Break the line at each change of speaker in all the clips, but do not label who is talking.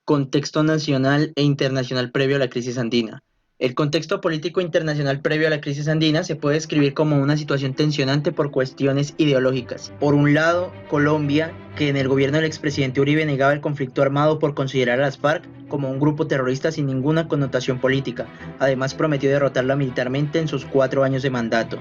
Contexto nacional e internacional previo a la crisis andina. El contexto político internacional previo a la crisis andina se puede describir como una situación tensionante por cuestiones ideológicas. Por un lado, Colombia, que en el gobierno del expresidente Uribe negaba el conflicto armado por considerar a las FARC como un grupo terrorista sin ninguna connotación política. Además, prometió derrotarla militarmente en sus 4 años de mandato.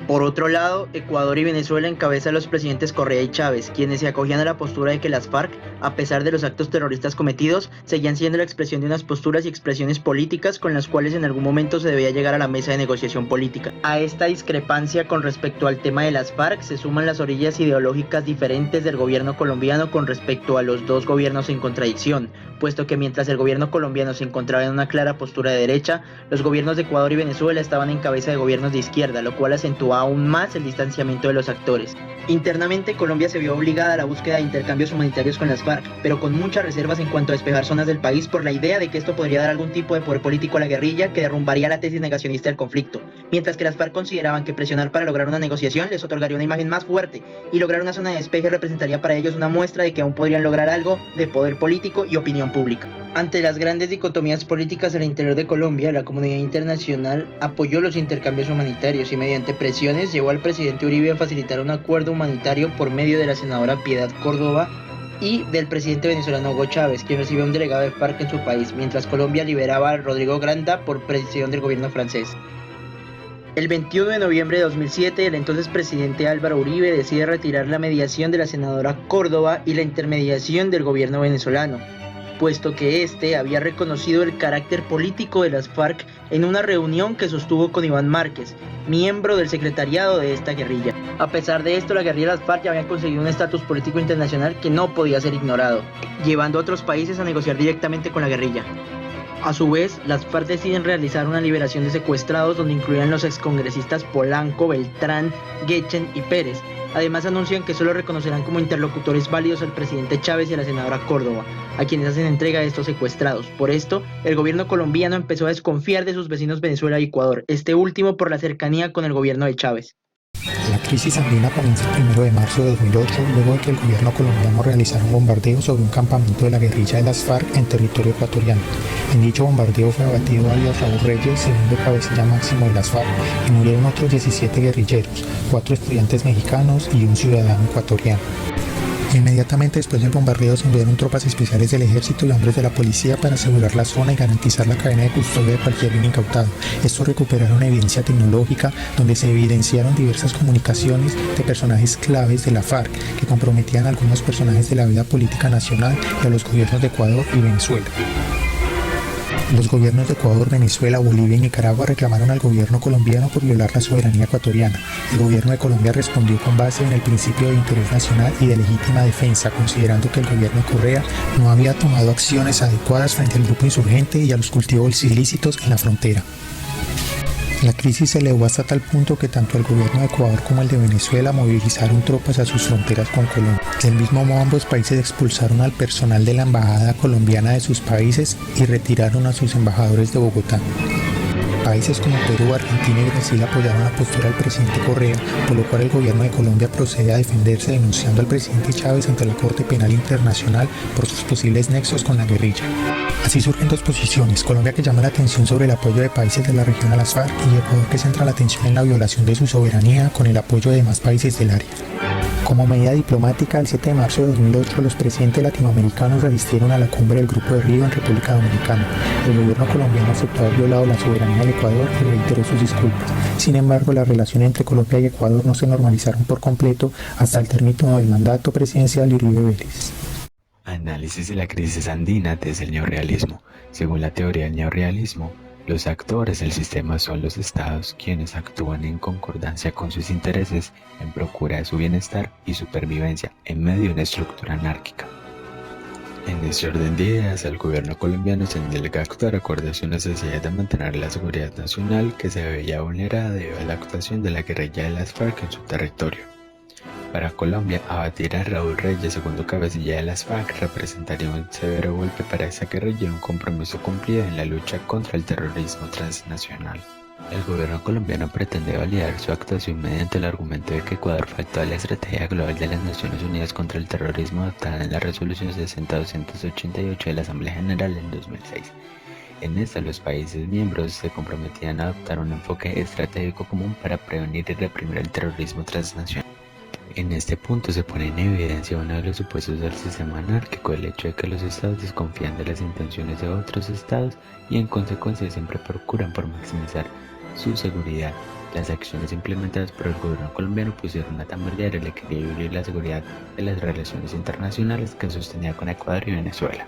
Por otro lado, Ecuador y Venezuela encabezan los presidentes Correa y Chávez, quienes se acogían a la postura de que las FARC, a pesar de los actos terroristas cometidos, seguían siendo la expresión de unas posturas y expresiones políticas con las cuales en algún momento se debía llegar a la mesa de negociación política. A esta discrepancia con respecto al tema de las FARC se suman las orillas ideológicas diferentes del gobierno colombiano con respecto a los dos gobiernos en contradicción, puesto que mientras el gobierno colombiano se encontraba en una clara postura de derecha, los gobiernos de Ecuador y Venezuela estaban en cabeza de gobiernos de izquierda, lo cual acentuaba aún más el distanciamiento de los actores. Internamente, Colombia se vio obligada a la búsqueda de intercambios humanitarios con las FARC, pero con muchas reservas en cuanto a despejar zonas del país por la idea de que esto podría dar algún tipo de poder político a la guerrilla que derrumbaría la tesis negacionista del conflicto, mientras que las FARC consideraban que presionar para lograr una negociación les otorgaría una imagen más fuerte y lograr una zona de despeje representaría para ellos una muestra de que aún podrían lograr algo de poder político y opinión pública. Ante las grandes dicotomías políticas al interior de Colombia, la comunidad internacional apoyó los intercambios humanitarios y mediante presiones llevó al presidente Uribe a facilitar un acuerdo humanitario por medio de la senadora Piedad Córdoba y del presidente venezolano Hugo Chávez, quien recibió un delegado de FARC en su país, mientras Colombia liberaba a Rodrigo Granda por presión del gobierno francés. El 21 de noviembre de 2007, el entonces presidente Álvaro Uribe decide retirar la mediación de la senadora Córdoba y la intermediación del gobierno venezolano, puesto que éste había reconocido el carácter político de las FARC en una reunión que sostuvo con Iván Márquez, miembro del secretariado de esta guerrilla. A pesar de esto, la guerrilla de las FARC ya habían conseguido un estatus político internacional que no podía ser ignorado, llevando a otros países a negociar directamente con la guerrilla. A su vez, las FARC deciden realizar una liberación de secuestrados donde incluían los excongresistas Polanco, Beltrán, Guechen y Pérez. Además anuncian que solo reconocerán como interlocutores válidos al presidente Chávez y a la senadora Córdoba, a quienes hacen entrega de estos secuestrados. Por esto, el gobierno colombiano empezó a desconfiar de sus vecinos Venezuela y Ecuador, este último por la cercanía con el gobierno de Chávez.
La crisis andina comienza el 1 de marzo de 2008, luego de que el gobierno colombiano realizara un bombardeo sobre un campamento de la guerrilla de las FARC en territorio ecuatoriano. En dicho bombardeo fue abatido alias Raúl Reyes, segundo cabecilla máximo de las FARC, y murieron otros 17 guerrilleros, 4 estudiantes mexicanos y un ciudadano ecuatoriano. Inmediatamente después del bombardeo se enviaron tropas especiales del ejército y hombres de la policía para asegurar la zona y garantizar la cadena de custodia de cualquier bien incautado. Estos recuperaron evidencia tecnológica donde se evidenciaron diversas comunicaciones de personajes claves de la FARC que comprometían a algunos personajes de la vida política nacional y a los gobiernos de Ecuador y Venezuela. Los gobiernos de Ecuador, Venezuela, Bolivia y Nicaragua reclamaron al gobierno colombiano por violar la soberanía ecuatoriana. El gobierno de Colombia respondió con base en el principio de interés nacional y de legítima defensa, considerando que el gobierno de Correa no había tomado acciones adecuadas frente al grupo insurgente y a los cultivos ilícitos en la frontera. La crisis se elevó hasta tal punto que tanto el gobierno de Ecuador como el de Venezuela movilizaron tropas a sus fronteras con Colombia. Del mismo modo, ambos países expulsaron al personal de la embajada colombiana de sus países y retiraron a sus embajadores de Bogotá. Países como Perú, Argentina y Brasil apoyaron la postura del presidente Correa, por lo cual el gobierno de Colombia procede a defenderse denunciando al presidente Chávez ante la Corte Penal Internacional por sus posibles nexos con la guerrilla. Así surgen dos posiciones: Colombia, que llama la atención sobre el apoyo de países de la región a las FARC, y Ecuador, que centra la atención en la violación de su soberanía con el apoyo de demás países del área. Como medida diplomática, el 7 de marzo de 2008, los presidentes latinoamericanos asistieron a la cumbre del Grupo de Río en República Dominicana. El gobierno colombiano aceptó haber violado la soberanía del Ecuador y reiteró sus disculpas. Sin embargo, las relaciones entre Colombia y Ecuador no se normalizaron por completo hasta el término del mandato presidencial de Uribe Vélez.
Análisis de la crisis andina desde el neorrealismo. Según la teoría del neorrealismo, los actores del sistema son los estados quienes actúan en concordancia con sus intereses en procura de su bienestar y supervivencia en medio de una estructura anárquica. En este orden de ideas, el gobierno colombiano se niega a actuar acorde a su necesidad de mantener la seguridad nacional que se veía vulnerada debido a la actuación de la guerrilla de las FARC en su territorio. Para Colombia, abatir a Raúl Reyes, segundo cabecilla de las FARC, representaría un severo golpe para esa guerrilla y un compromiso cumplido en la lucha contra el terrorismo transnacional. El gobierno colombiano pretende validar su actuación mediante el argumento de que Ecuador faltó a la Estrategia Global de las Naciones Unidas contra el Terrorismo adoptada en la Resolución 60-288 de la Asamblea General en 2006. En esta, los países miembros se comprometían a adoptar un enfoque estratégico común para prevenir y reprimir el terrorismo transnacional. En este punto se pone en evidencia uno de los supuestos del sistema anárquico, el hecho de que los estados desconfían de las intenciones de otros estados y en consecuencia siempre procuran por maximizar su seguridad. Las acciones implementadas por el gobierno colombiano pusieron a tambalear el equilibrio y la seguridad de las relaciones internacionales que sostenía con Ecuador y Venezuela.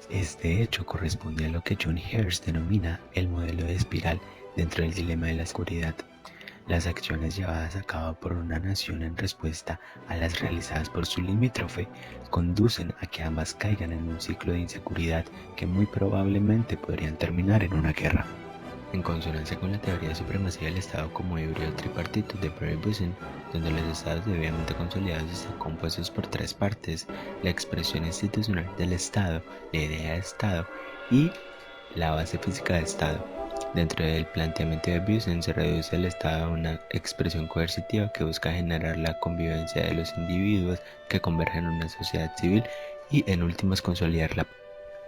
Este hecho corresponde a lo que John Hearst denomina el modelo de espiral dentro del dilema de la seguridad. Las acciones llevadas a cabo por una nación en respuesta a las realizadas por su limítrofe conducen a que ambas caigan en un ciclo de inseguridad que muy probablemente podrían terminar en una guerra. En consonancia con la teoría de supremacía del Estado como híbrido tripartito de Barry-Boessen, donde los estados debidamente consolidados están compuestos por tres partes: la expresión institucional del Estado, la idea de Estado y la base física de Estado. Dentro del planteamiento de Boessen se reduce el Estado a una expresión coercitiva que busca generar la convivencia de los individuos que convergen en una sociedad civil y en últimas consolidarla.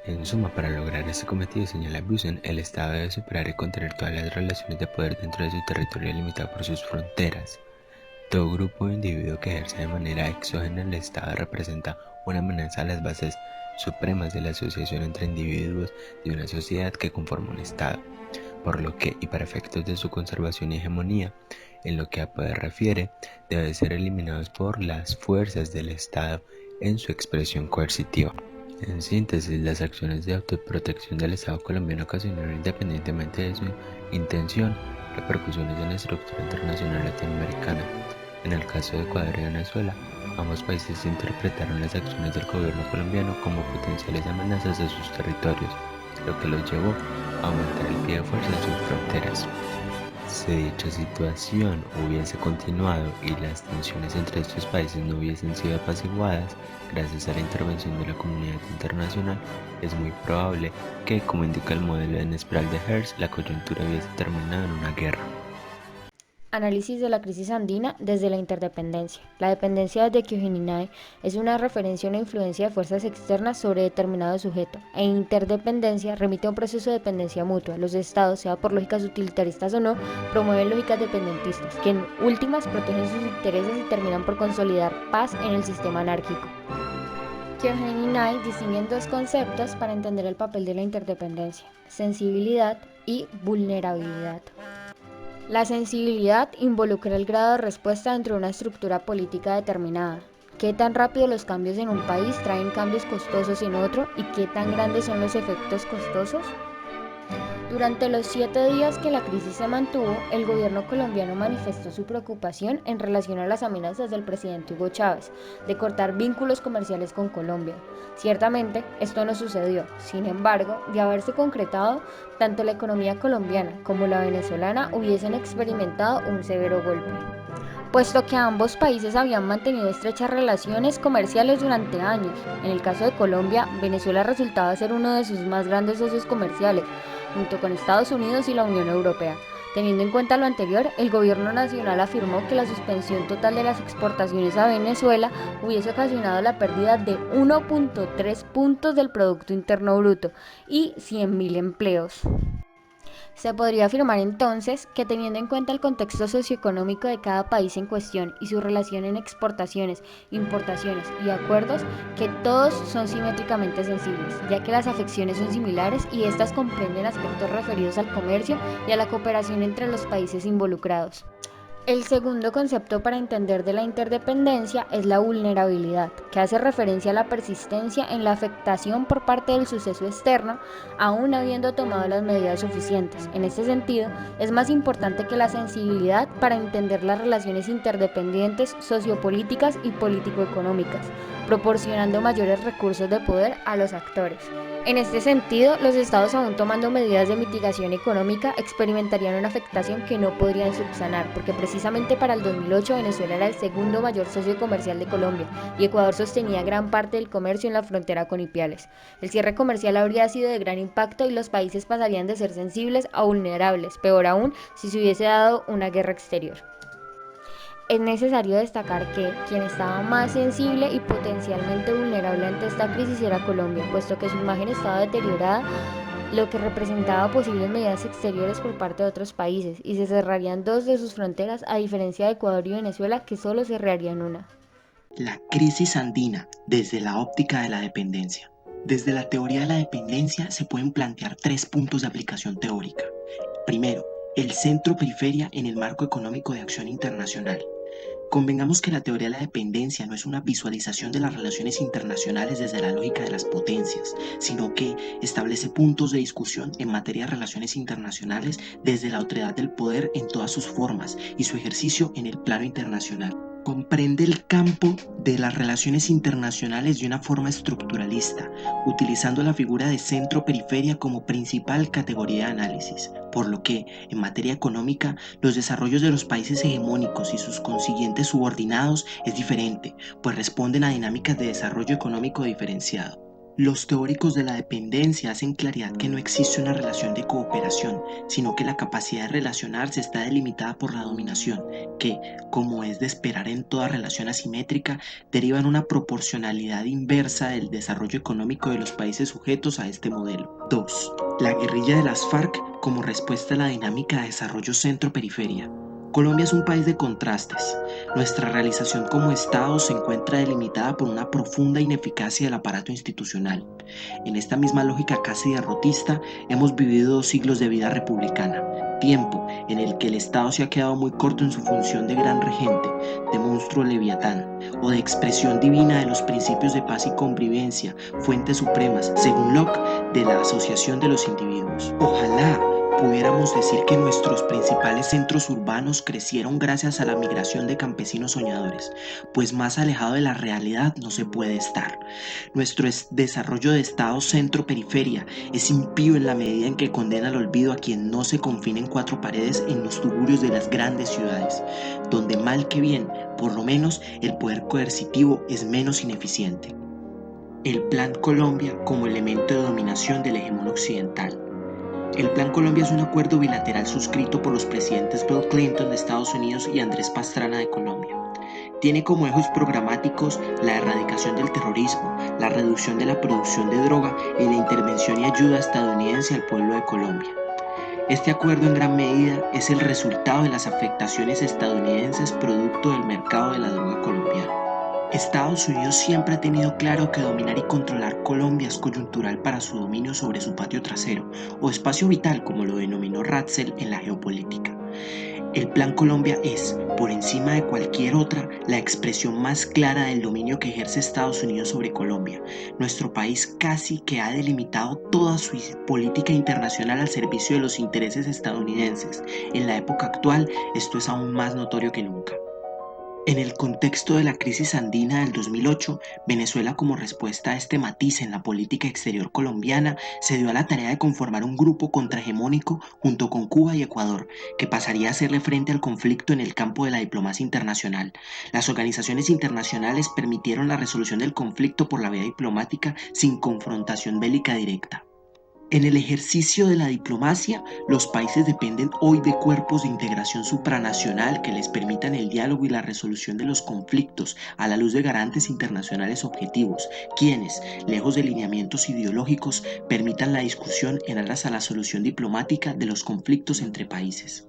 En suma, para lograr este cometido, señala Boessen, el Estado debe superar y contener todas las relaciones de poder dentro de su territorio limitado por sus fronteras. Todo grupo o individuo que ejerce de manera exógena el Estado representa una amenaza a las bases supremas de la asociación entre individuos de una sociedad que conforma un Estado, por lo que, y para efectos de su conservación y hegemonía, en lo que a poder refiere, debe ser eliminados por las fuerzas del Estado en su expresión coercitiva. En síntesis, las acciones de autoprotección del Estado colombiano ocasionaron, independientemente de su intención, repercusiones en la estructura internacional latinoamericana. En el caso de Ecuador y Venezuela, ambos países interpretaron las acciones del gobierno colombiano como potenciales amenazas a sus territorios, lo que los llevó a aumentar el pie de fuerza en sus fronteras. Si dicha situación hubiese continuado y las tensiones entre estos países no hubiesen sido apaciguadas gracias a la intervención de la comunidad internacional, es muy probable que, como indica el modelo en espiral de Hearst, la coyuntura hubiese terminado en una guerra.
Análisis de la crisis andina desde la interdependencia. La dependencia de Kyohinai es una referencia a una influencia de fuerzas externas sobre determinado sujeto, e interdependencia remite a un proceso de dependencia mutua. Los estados, sea por lógicas utilitaristas o no, promueven lógicas dependentistas, que en últimas protegen sus intereses y terminan por consolidar paz en el sistema anárquico. Kyohinai distinguen dos conceptos para entender el papel de la interdependencia: sensibilidad y vulnerabilidad. La sensibilidad involucra el grado de respuesta dentro de una estructura política determinada. ¿Qué tan rápido los cambios en un país traen cambios costosos en otro y qué tan grandes son los efectos costosos? Durante los 7 días que la crisis se mantuvo, el gobierno colombiano manifestó su preocupación en relación a las amenazas del presidente Hugo Chávez de cortar vínculos comerciales con Colombia. Ciertamente, esto no sucedió. Sin embargo, de haberse concretado, tanto la economía colombiana como la venezolana hubiesen experimentado un severo golpe, puesto que ambos países habían mantenido estrechas relaciones comerciales durante años. En el caso de Colombia, Venezuela resultaba ser uno de sus más grandes socios comerciales, junto con Estados Unidos y la Unión Europea. Teniendo en cuenta lo anterior, el gobierno nacional afirmó que la suspensión total de las exportaciones a Venezuela hubiese ocasionado la pérdida de 1.3 puntos del Producto Interno Bruto y 100.000 empleos. Se podría afirmar entonces que, teniendo en cuenta el contexto socioeconómico de cada país en cuestión y su relación en exportaciones, importaciones y acuerdos, que todos son simétricamente sensibles, ya que las afecciones son similares y estas comprenden aspectos referidos al comercio y a la cooperación entre los países involucrados. El segundo concepto para entender de la interdependencia es la vulnerabilidad, que hace referencia a la persistencia en la afectación por parte del suceso externo, aún habiendo tomado las medidas suficientes. En este sentido, es más importante que la sensibilidad para entender las relaciones interdependientes sociopolíticas y político-económicas, proporcionando mayores recursos de poder a los actores. En este sentido, los estados, aún tomando medidas de mitigación económica, experimentarían una afectación que no podrían subsanar, porque precisamente Precisamente para el 2008 Venezuela era el segundo mayor socio comercial de Colombia y Ecuador sostenía gran parte del comercio en la frontera con Ipiales. El cierre comercial habría sido de gran impacto y los países pasarían de ser sensibles a vulnerables, peor aún si se hubiese dado una guerra exterior. Es necesario destacar que quien estaba más sensible y potencialmente vulnerable ante esta crisis era Colombia, puesto que su imagen estaba deteriorada, lo que representaba posibles medidas exteriores por parte de otros países, y se cerrarían dos de sus fronteras, a diferencia de Ecuador y Venezuela, que solo cerrarían una.
La crisis andina desde la óptica de la dependencia. Desde la teoría de la dependencia se pueden plantear 3 puntos de aplicación teórica. Primero, el centro-periferia en el marco económico de acción internacional. Convengamos que la teoría de la dependencia no es una visualización de las relaciones internacionales desde la lógica de las potencias, sino que establece puntos de discusión en materia de relaciones internacionales desde la otredad del poder en todas sus formas y su ejercicio en el plano internacional. Comprende el campo de las relaciones internacionales de una forma estructuralista, utilizando la figura de centro-periferia como principal categoría de análisis, por lo que, en materia económica, los desarrollos de los países hegemónicos y sus consiguientes subordinados es diferente, pues responden a dinámicas de desarrollo económico diferenciado. Los teóricos de la dependencia hacen claridad que no existe una relación de cooperación, sino que la capacidad de relacionarse está delimitada por la dominación, que, como es de esperar en toda relación asimétrica, deriva en una proporcionalidad inversa del desarrollo económico de los países sujetos a este modelo. 2. La guerrilla de las FARC como respuesta a la dinámica de desarrollo centro-periferia. Colombia es un país de contrastes. Nuestra realización como Estado se encuentra delimitada por una profunda ineficacia del aparato institucional. En esta misma lógica casi derrotista, hemos vivido 2 siglos de vida republicana, tiempo en el que el Estado se ha quedado muy corto en su función de gran regente, de monstruo leviatán, o de expresión divina de los principios de paz y convivencia, fuentes supremas, según Locke, de la asociación de los individuos. Ojalá pudiéramos decir que nuestros principales centros urbanos crecieron gracias a la migración de campesinos soñadores, pues más alejado de la realidad no se puede estar. Nuestro desarrollo de estado centro-periferia es impío en la medida en que condena al olvido a quien no se confina en 4 paredes en los tugurios de las grandes ciudades, donde mal que bien, por lo menos el poder coercitivo es menos ineficiente. El Plan Colombia como elemento de dominación del hegemón occidental. El Plan Colombia es un acuerdo bilateral suscrito por los presidentes Bill Clinton de Estados Unidos y Andrés Pastrana de Colombia. Tiene como ejes programáticos la erradicación del terrorismo, la reducción de la producción de droga y la intervención y ayuda estadounidense al pueblo de Colombia. Este acuerdo en gran medida es el resultado de las afectaciones estadounidenses producto del mercado de la droga colombiana. Estados Unidos siempre ha tenido claro que dominar y controlar Colombia es coyuntural para su dominio sobre su patio trasero, o espacio vital como lo denominó Ratzel en la geopolítica. El Plan Colombia es, por encima de cualquier otra, la expresión más clara del dominio que ejerce Estados Unidos sobre Colombia. Nuestro país casi que ha delimitado toda su política internacional al servicio de los intereses estadounidenses. En la época actual, esto es aún más notorio que nunca. En el contexto de la crisis andina del 2008, Venezuela, como respuesta a este matiz en la política exterior colombiana, se dio a la tarea de conformar un grupo contrahegemónico junto con Cuba y Ecuador, que pasaría a hacerle frente al conflicto en el campo de la diplomacia internacional. Las organizaciones internacionales permitieron la resolución del conflicto por la vía diplomática sin confrontación bélica directa. En el ejercicio de la diplomacia, los países dependen hoy de cuerpos de integración supranacional que les permitan el diálogo y la resolución de los conflictos a la luz de garantes internacionales objetivos, quienes, lejos de lineamientos ideológicos, permitan la discusión en aras a la solución diplomática de los conflictos entre países.